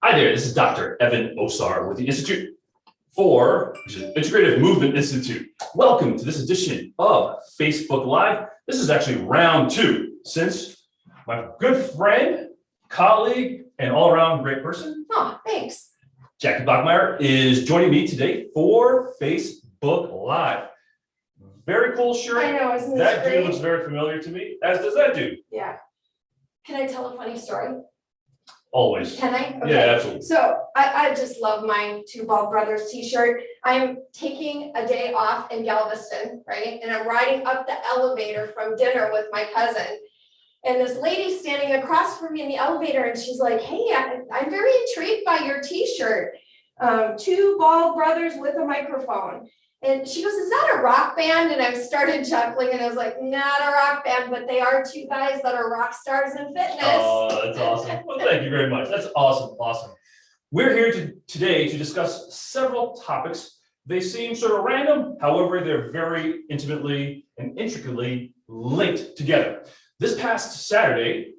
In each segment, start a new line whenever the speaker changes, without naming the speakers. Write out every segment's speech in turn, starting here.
Hi there, this is Dr. Evan Osar with the Institute which is Integrative Movement Institute. Welcome to this edition of Facebook Live. This is actually round 2 since my good friend, colleague, and all-around great person,
Oh, thanks.
Jackie Bachmeyer, is joining me today for Facebook Live. Very cool shirt.
I know, isn't this
That
great?
dude looks very familiar to me, as does that dude.
Yeah. Can I tell a funny story?
Always.
Can I? Okay.
Yeah, absolutely.
So I just love my Two Bald Brothers t-shirt. I'm taking a day off in Galveston, right? And I'm riding up the elevator from dinner with my cousin. And this lady's standing across from me in the elevator and she's like, hey, I'm very intrigued by your t-shirt. Two Bald Brothers with a microphone. And she goes, is that a rock band? And I started chuckling and I was like, not a rock band, but they are two guys that are rock stars in fitness.
Oh, that's awesome. Well, thank you very much. That's awesome. Awesome. We're here today to discuss several topics. They seem sort of random. However, they're very intimately and intricately linked together. This past Saturday,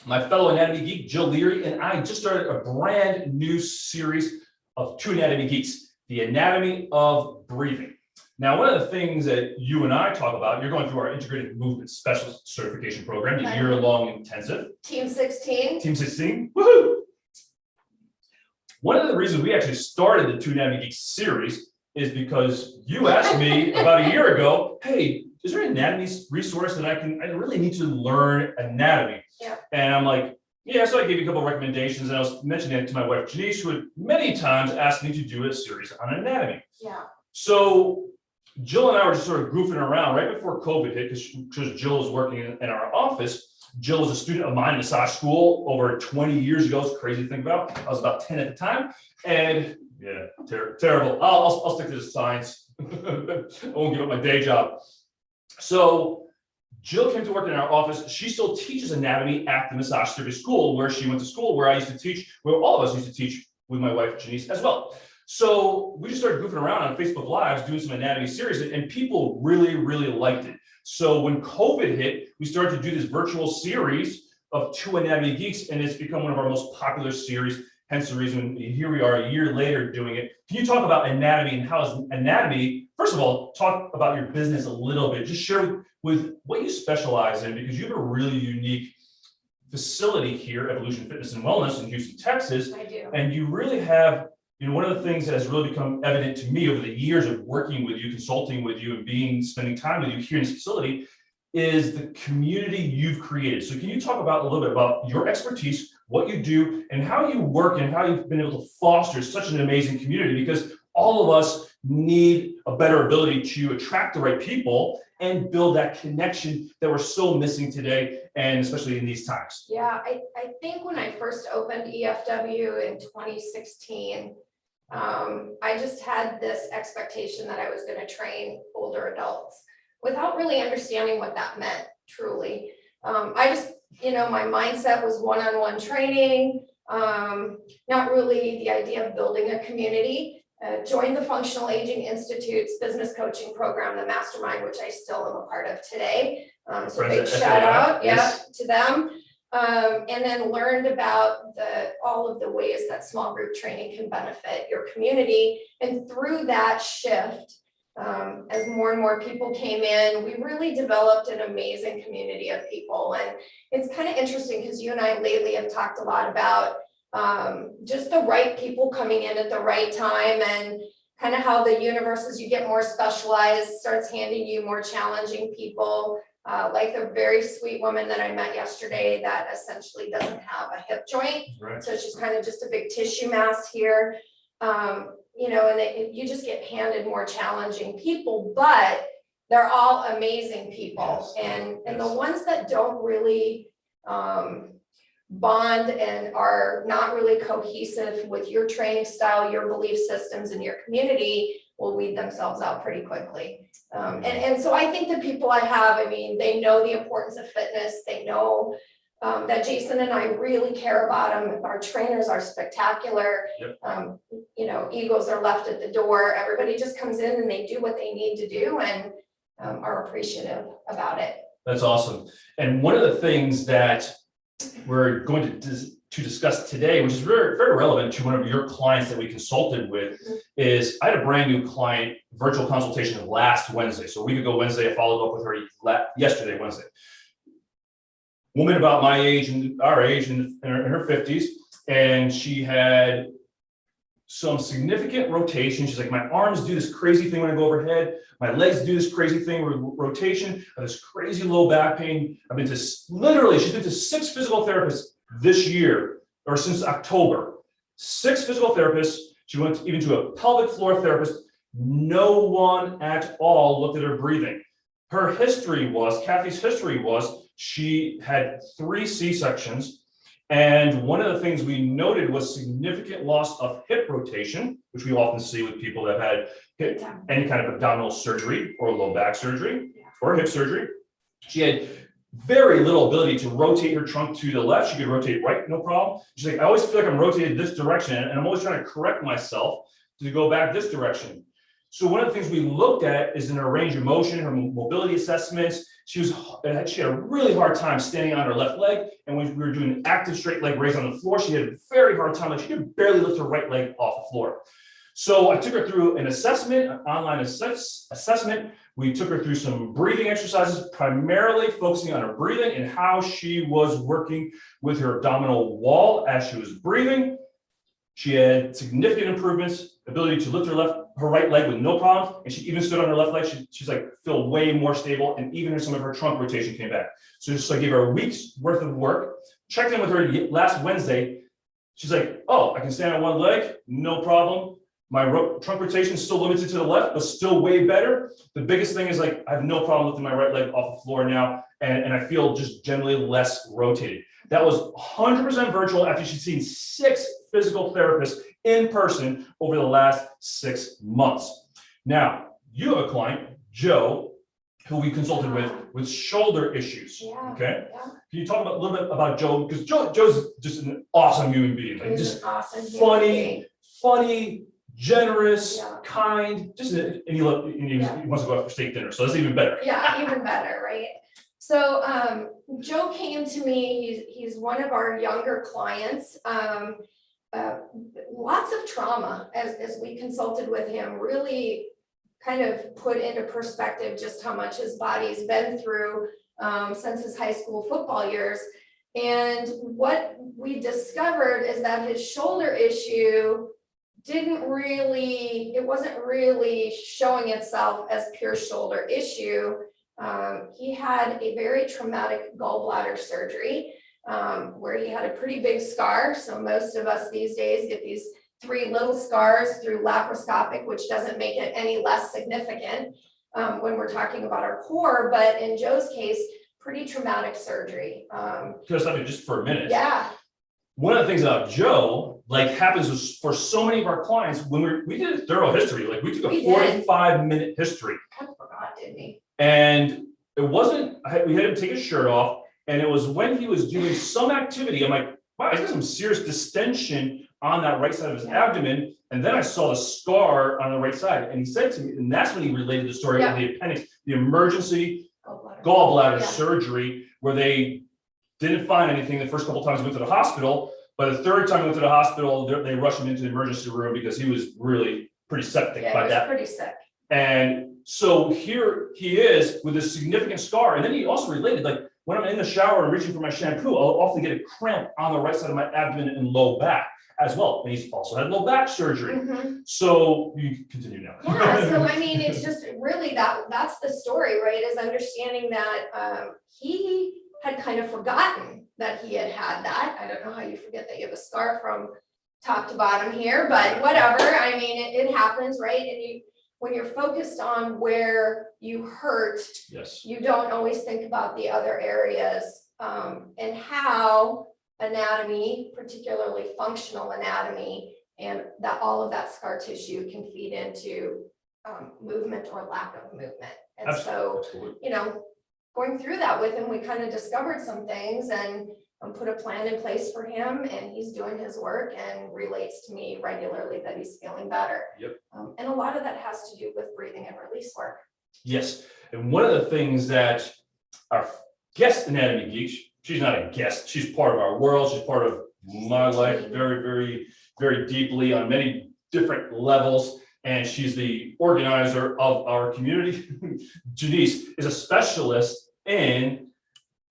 my fellow anatomy geek, Jill Leary, and I just started a brand new series of Two Anatomy Geeks, the anatomy of breathing. Now, one of the things that you and I talk about, you're going through our integrated movement specialist certification program, the year-long intensive.
Team 16.
Team 16, woohoo! One of the reasons we actually started the Two Anatomy Geeks series is because you asked me about a year ago, hey, is there an anatomy resource that I really need to learn anatomy?
Yeah.
And I'm like, yeah, so I gave you a couple of recommendations, and I was mentioning it to my wife, Denise, who had many times asked me to do a series on anatomy.
Yeah.
So Jill and I were just sort of goofing around right before COVID hit, because Jill was working in our office. Jill was a student of mine in massage school over 20 years ago. It's crazy to think about. I was about 10 at the time. And yeah, terrible. I'll stick to the science. I won't give up my day job. So Jill came to work in our office. She still teaches anatomy at the massage therapy school where she went to school, where I used to teach, where all of us used to teach with my wife, Denise, as well. So we just started goofing around on Facebook Lives, doing some anatomy series, and people really, really liked it. So when COVID hit, we started to do this virtual series of Two Anatomy Geeks, and it's become one of our most popular series, hence the reason here we are a year later doing it. Can you talk about anatomy and how is anatomy, first of all, talk about your business a little bit, just share with what you specialize in, because you have a really unique facility here, Evolution Fitness and Wellness in Houston, Texas.
I do.
And you really have, one of the things that has really become evident to me over the years of working with you, consulting with you, and spending time with you here in this facility is the community you've created. So can you talk about a little bit about your expertise, what you do, and how you work and how you've been able to foster such an amazing community? Because all of us need a better ability to attract the right people and build that connection that we're so missing today, and especially in these times.
Yeah, I think when I first opened EFW in 2016, I just had this expectation that I was going to train older adults without really understanding what that meant, truly. I just, my mindset was one-on-one training, not really the idea of building a community. Joined the Functional Aging Institute's business coaching program, the Mastermind, which I still am a part of today. So big shout out, to them. And then learned about all of the ways that small group training can benefit your community. And through that shift, as more and more people came in, we really developed an amazing community of people. And it's kind of interesting because you and I lately have talked a lot about just the right people coming in at the right time, and kind of how the universe, as you get more specialized, starts handing you more challenging people. Like the very sweet woman that I met yesterday that essentially doesn't have a hip joint.
Right.
So she's kind of just a big tissue mass here. And you just get handed more challenging people, but they're all amazing people.
Yes.
And the ones that don't really bond and are not really cohesive with your training style, your belief systems, and your community will weed themselves out pretty quickly. And so I think the people I have, they know the importance of fitness. They know that Jason and I really care about them. Our trainers are spectacular.
Yep.
Egos are left at the door. Everybody just comes in and they do what they need to do and are appreciative about it.
That's awesome. And one of the things that we're going to to discuss today, which is very, very relevant to one of your clients that we consulted with, is I had a brand new client virtual consultation last Wednesday. So a week ago Wednesday, I followed up with her yesterday, Wednesday. Woman about my age and our age in her 50s, and she had some significant rotation. She's like, my arms do this crazy thing when I go overhead. My legs do this crazy thing with rotation. I have this crazy low back pain. I've been to literally, she's been to 6 physical therapists this year, or since October. 6 physical therapists. She went even to a pelvic floor therapist. No one at all looked at her breathing. Her history was, Kathy's history was, she had 3 C-sections. And one of the things we noted was significant loss of hip rotation, which we often see with people that have had any kind of abdominal surgery or low back surgery or hip surgery. She had very little ability to rotate her trunk to the left. She could rotate right, no problem. She's like, I always feel like I'm rotated this direction, and I'm always trying to correct myself to go back this direction. So one of the things we looked at is in her range of motion, her mobility assessments. She had a really hard time standing on her left leg. And when we were doing active straight leg raise on the floor, she had a very hard time. Like she could barely lift her right leg off the floor. So I took her through an assessment, an online assessment. We took her through some breathing exercises, primarily focusing on her breathing and how she was working with her abdominal wall as she was breathing. She had significant improvements, ability to lift her right leg with no problems, and she even stood on her left leg. She's like, feel way more stable, and even some of her trunk rotation came back. So I gave her a week's worth of work, checked in with her last Wednesday. She's like, oh, I can stand on one leg, no problem. My trunk rotation is still limited to the left, but still way better. The biggest thing is like, I have no problem lifting my right leg off the floor now, and I feel just generally less rotated. That was 100% virtual after she'd seen 6 physical therapists in person over the last 6 months. Now, you have a client, Joe, who we consulted with shoulder issues. Okay. Yeah. Can you talk a little bit about Joe? Because Joe's just an awesome human being. Like, just awesome, funny, generous, kind. And he wants to go out for steak dinner, so that's even better.
Yeah, even better, right? So Joe came to me. He's one of our younger clients. Lots of trauma as we consulted with him, really kind of put into perspective just how much his body's been through since his high school football years. And what we discovered is that his shoulder issue it wasn't really showing itself as pure shoulder issue. He had a very traumatic gallbladder surgery where he had a pretty big scar. So most of us these days get these 3 little scars through laparoscopic, which doesn't make it any less significant when we're talking about our core. But in Joe's case, pretty traumatic surgery.
Just for a minute.
Yeah.
One of the things about Joe, like happens for so many of our clients, when we did a thorough history, like we took a 45-minute history.
I forgot, didn't we?
And it wasn't, we had him take his shirt off, and it was when he was doing some activity, I'm like, wow, he's got some serious distension on that right side of his abdomen. And then I saw the scar on the right side. And he said to me, and that's when he related the story of the appendix, the emergency gallbladder surgery, where they didn't find anything the first couple times he went to the hospital. But the 3rd time he went to the hospital, they rushed him into the emergency room because he was really pretty septic by that.
Pretty sick.
And so here he is with a significant scar. And then he also related, like when I'm in the shower and reaching for my shampoo, I'll often get a cramp on the right side of my abdomen and low back as well. And he's also had low back surgery. Mm-hmm. So you continue now.
Yeah, so I mean, it's just really that's the story, right? Is understanding that he had kind of forgotten that he had that. I don't know how you forget that you have a scar from top to bottom here, but whatever. I mean, it happens, right? And when you're focused on where you hurt, you don't always think about the other areas and how anatomy, particularly functional anatomy, and that all of that scar tissue can feed into movement or lack of movement. And so, going through that with him, we kind of discovered some things and put a plan in place for him, and he's doing his work and relates to me regularly that he's feeling better. And a lot of that has to do with breathing and release work.
Yes, and one of the things that our guest anatomy geek, she's not a guest, she's part of our world, she's part of my life very, very, very deeply on many different levels. And she's the organizer of our community. Denise is a specialist in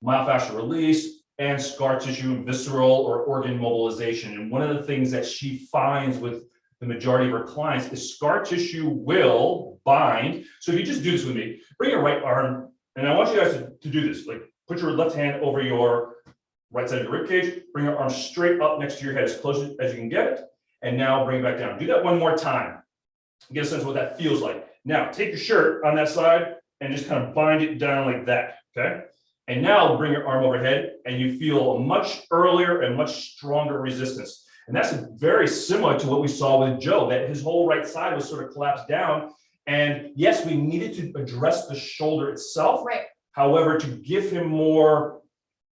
myofascial release and scar tissue and visceral or organ mobilization. And one of the things that she finds with the majority of her clients is scar tissue will bind. So if you just do this with me, bring your right arm, and I want you guys to do this. Like put your left hand over your right side of your rib cage, bring your arm straight up next to your head as close as you can get it, and now bring it back down. Do that one more time. Get a sense of what that feels like. Now take your shirt on that side and just kind of bind it down like that, okay? And now bring your arm overhead and you feel a much earlier and much stronger resistance. And that's very similar to what we saw with Joe, that his whole right side was sort of collapsed down. And yes, we needed to address the shoulder itself.
Right.
However, to give him more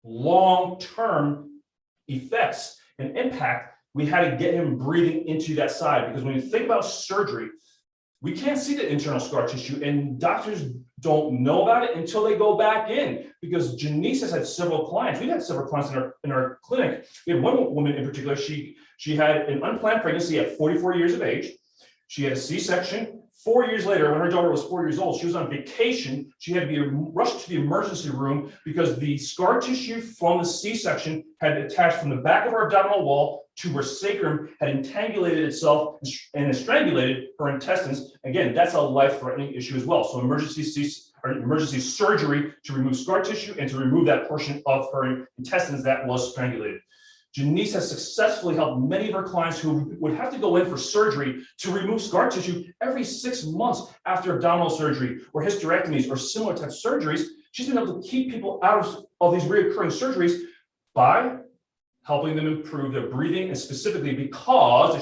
long-term effects and impact, we had to get him breathing into that side. Because when you think about surgery, we can't see the internal scar tissue, and doctors don't know about it until they go back in. Because Denise has had several clients. We've had several clients in our clinic. We had one woman in particular. She had an unplanned pregnancy at 44 years of age. She had a C-section. 4 years later, when her daughter was 4 years old, she was on vacation. She had to be rushed to the emergency room because the scar tissue from the C-section had attached from the back of her abdominal wall to her sacrum, had entangulated itself and strangulated her intestines. Again, that's a life-threatening issue as well. So emergency surgery to remove scar tissue and to remove that portion of her intestines that was strangulated. Denise has successfully helped many of her clients who would have to go in for surgery to remove scar tissue every 6 months after abdominal surgery or hysterectomies or similar type surgeries. She's been able to keep people out of these recurring surgeries by helping them improve their breathing, and specifically because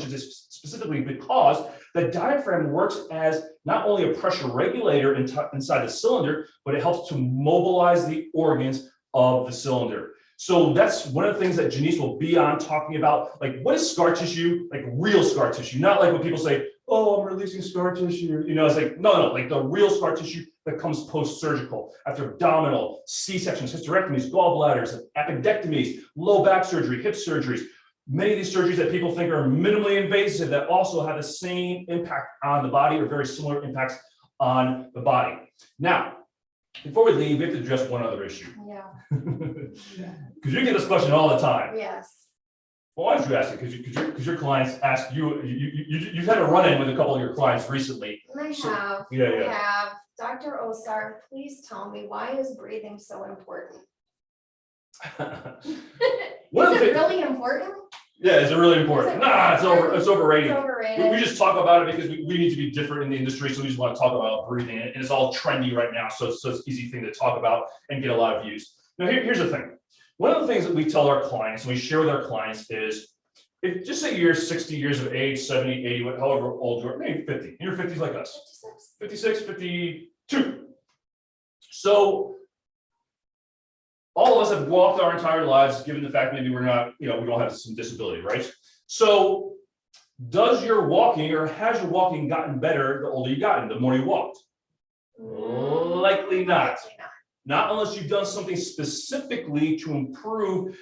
the diaphragm works as not only a pressure regulator inside the cylinder, but it helps to mobilize the organs of the cylinder. So that's one of the things that Denise will be on talking about, like what is scar tissue, like real scar tissue, not like when people say, oh, I'm releasing scar tissue. You know, it's like, no, like the real scar tissue that comes post-surgical, after abdominal, C-sections, hysterectomies, gallbladders, appendectomies, low back surgery, hip surgeries. Many of these surgeries that people think are minimally invasive that also have the same impact on the body or very similar impacts on the body. Now, before we leave, we have to address one other issue.
Yeah.
Because you get this question all the time.
Yes.
Well, why don't you ask it? Because your clients ask you, you've had a run-in with a couple of your clients recently.
I have. Dr. Osar, please tell me, why is breathing so important? Is it really important?
Yeah, is it really important? Nah, it's overrated.
It's overrated.
We just talk about it because we need to be different in the industry, so we just want to talk about breathing, and it's all trendy right now, so it's an easy thing to talk about and get a lot of views. Now, here's the thing. One of the things that we tell our clients, and we share with our clients is, if just say you're 60 years of age, 70, 80, however old you are, maybe 50, in your 50s like us, 56, 52. So all of us have walked our entire lives, given the fact maybe we're not, we don't have some disability, right? So does your walking, or has your walking gotten better the older you gotten, the more you walked? Likely not. Not unless you've done something specifically to improve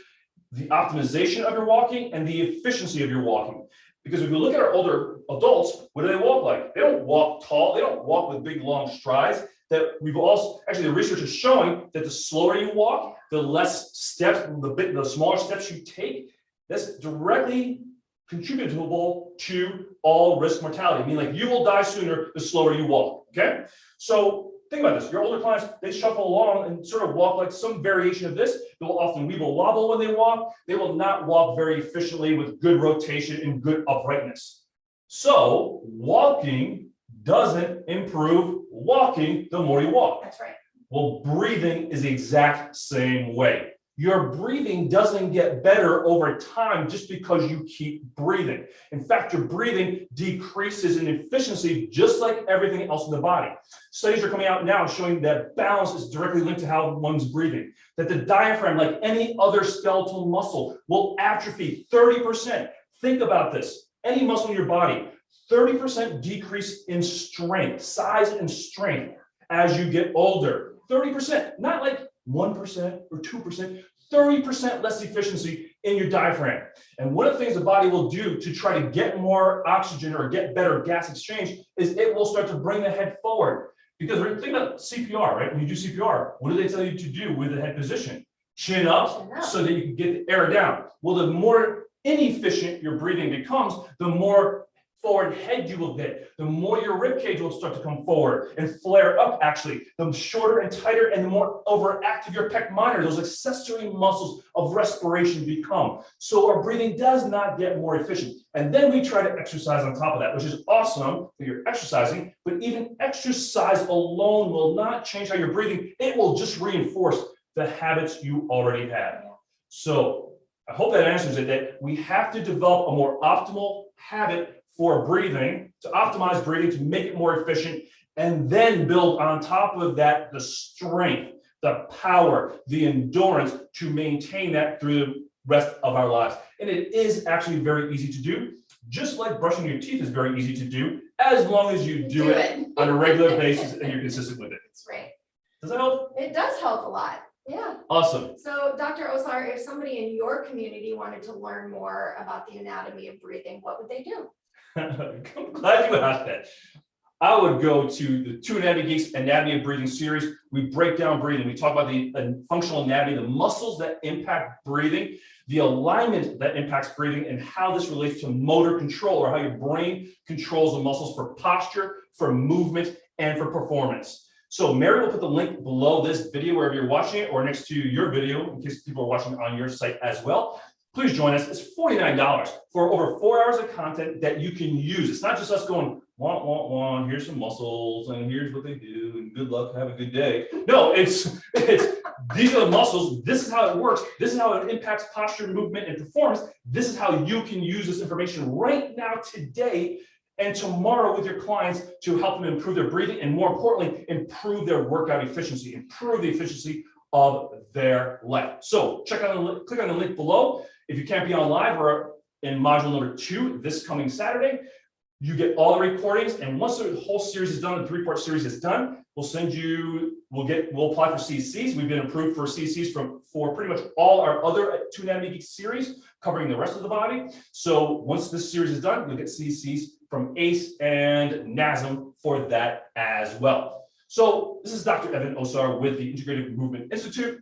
the optimization of your walking and the efficiency of your walking. Because if you look at our older adults, what do they walk like? They don't walk tall, they don't walk with big long strides. That we've also, actually the research is showing that the slower you walk, the less steps, the smaller steps you take, that's directly contributable to all risk mortality. I mean, like you will die sooner the slower you walk, okay? So think about this, your older clients, they shuffle along and sort of walk like some variation of this. They'll often weeble wobble when they walk. They will not walk very efficiently with good rotation and good uprightness. So walking doesn't improve walking the more you walk.
That's right.
Well, breathing is the exact same way. Your breathing doesn't get better over time just because you keep breathing. In fact, your breathing decreases in efficiency just like everything else in the body. Studies are coming out now showing that balance is directly linked to how one's breathing. That the diaphragm, like any other skeletal muscle, will atrophy 30%. Think about this. Any muscle in your body, 30% decrease in strength, size and strength as you get older. 30%, not like 1% or 2%, 30% less efficiency in your diaphragm. And one of the things the body will do to try to get more oxygen or get better gas exchange is it will start to bring the head forward. Because we're thinking about CPR, right? When you do CPR, what do they tell you to do with the head position? Chin up so that you can get the air down. Well, the more inefficient your breathing becomes, the more forward head you will get, the more your rib cage will start to come forward and flare up. Actually, the shorter and tighter and the more overactive your pec minor, those accessory muscles of respiration become. So our breathing does not get more efficient. And then we try to exercise on top of that, which is awesome that you're exercising, but even exercise alone will not change how you're breathing. It will just reinforce the habits you already have. So I hope that answers it, that we have to develop a more optimal habit for breathing, to optimize breathing, to make it more efficient, and then build on top of that the strength, the power, the endurance to maintain that through the rest of our lives. And it is actually very easy to do, just like brushing your teeth is very easy to do, as long as you do it on a regular basis and you're consistent with it.
That's right.
Does that help?
It does help a lot. Yeah.
Awesome.
So Dr. Osar, if somebody in your community wanted to learn more about the anatomy of breathing, what would they do?
I'm glad you asked that. I would go to the Two Anatomy Geeks Anatomy of Breathing series. We break down breathing. We talk about the functional anatomy, the muscles that impact breathing, the alignment that impacts breathing, and how this relates to motor control, or how your brain controls the muscles for posture, for movement, and for performance. So Mary will put the link below this video wherever you're watching it, or next to your video in case people are watching on your site as well. Please join us. It's $49 for over 4 hours of content that you can use. It's not just us going, want, here's some muscles, and here's what they do, and good luck, have a good day. No, it's these are the muscles. This is how it works. This is how it impacts posture, movement, and performance. This is how you can use this information right now, today, and tomorrow with your clients to help them improve their breathing, and more importantly, improve their workout efficiency, improve the efficiency of their life. So click on the link below. If you can't be on live, we're in module number 2 this coming Saturday. You get all the recordings, and once the whole series is done, the 3-part series is done, we'll apply for CCs. We've been approved for CCs for pretty much all our other Two Anatomy Geeks series, covering the rest of the body. So once this series is done, you'll get CCs from ACE and NASM for that as well. So this is Dr. Evan Osar with the Integrative Movement Institute,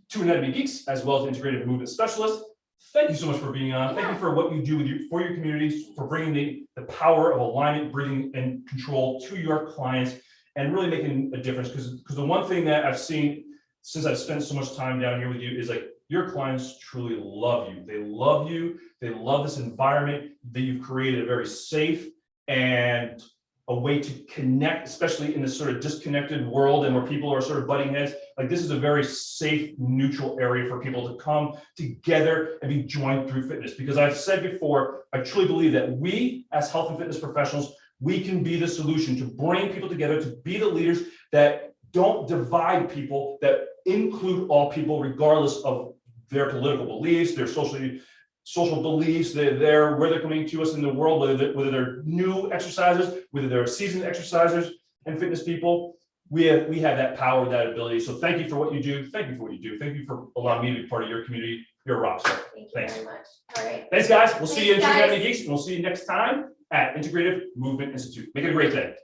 Two Anatomy Geeks, as well as Integrative Movement Specialist. Thank you so much for being on. Thank you for what you do for your communities, for bringing the power of alignment, breathing, and control to your clients, and really making a difference. Because the one thing that I've seen since I've spent so much time down here with you is, like, your clients truly love you. They love you. They love this environment that you've created, a very safe and a way to connect, especially in this sort of disconnected world and where people are sort of butting heads. Like, this is a very safe, neutral area for people to come together and be joined through fitness. Because I've said before, I truly believe that we as health and fitness professionals, we can be the solution to bring people together, to be the leaders that don't divide people, that include all people regardless of their political beliefs, their social beliefs, where they're coming to us in the world, whether they're new exercisers, whether they're seasoned exercisers and fitness people. We have that power, that ability. So thank you for what you do. Thank you for what you do. Thank you for allowing me to be part of your community. You're a rock star.
Thank you
Thanks.
very much. All right.
Thanks, guys. We'll see you in Two
Thanks,
Anatomy
guys.
Geeks, and we'll see you next time at Integrative Movement Institute. Make it a great day.